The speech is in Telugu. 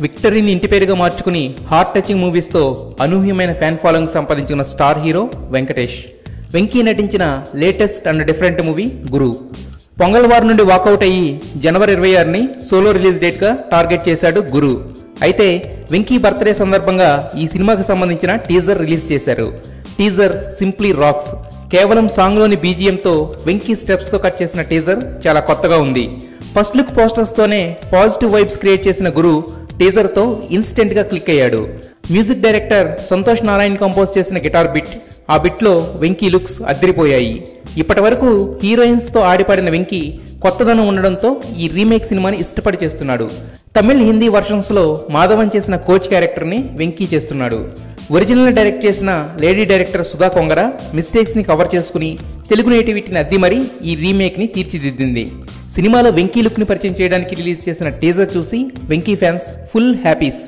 విక్టరీని ఇంటి పేరుగా మార్చుకుని హార్ట్ టచింగ్ మూవీస్తో అనూహ్యమైన ఫ్యాన్ ఫాలోయింగ్ సంపాదించిన స్టార్ హీరో వెంకటేష్. వెంకీ నటించిన latest and different movie Guru. Pongal war నుండి వాకౌట్ అయ్యి జనవరి 26ని సోలో రిలీజ్ డేట్గా టార్గెట్ చేశాడు గురు. అయితే వెంకీ బర్త్డే సందర్భంగా ఈ సినిమాకి సంబంధించిన టీజర్ రిలీజ్ చేశారు. Teaser simply rocks. కేవలం సాంగ్లోని బీజిఎంతో వెంకీ స్టెప్స్తో కట్ చేసిన టీజర్ చాలా కొత్తగా ఉంది. ఫస్ట్ లుక్ పోస్టర్స్తోనే పాజిటివ్ వైబ్స్ క్రియేట్ చేసిన గురు టీజర్తో ఇన్స్టెంట్ గా క్లిక్ అయ్యాడు. Music director Santosh Narayan compose చేసిన గిటార్ బిట్, ఆ బిట్లో వెంకీ లుక్స్ అదిరిపోయాయి. ఇప్పటి వరకు హీరోయిన్స్ తో ఆడిపాడిన వెంకీ కొత్తదనం ఉండడంతో ఈ రీమేక్ సినిమాని ఇష్టపడి చేస్తున్నాడు. తమిళ్, హిందీ వర్షన్స్ లో మాధవన్ చేసిన కోచ్ క్యారెక్టర్ ని వెంకీ చేస్తున్నాడు. ఒరిజినల్ డైరెక్ట్ చేసిన lady director Sudha Kongara mistakes ని కవర్ చేసుకుని తెలుగు నేటివిటీని అద్ది మరీ ఈ రీమేక్ ని తీర్చిదిద్దింది. సినిమాలో వెంకీ లుక్ ని పరిచయం చేయడానికి రిలీజ్ చేసిన టీజర్ చూసి వెంకీ ఫ్యాన్స్ ఫుల్ హ్యాపీస్.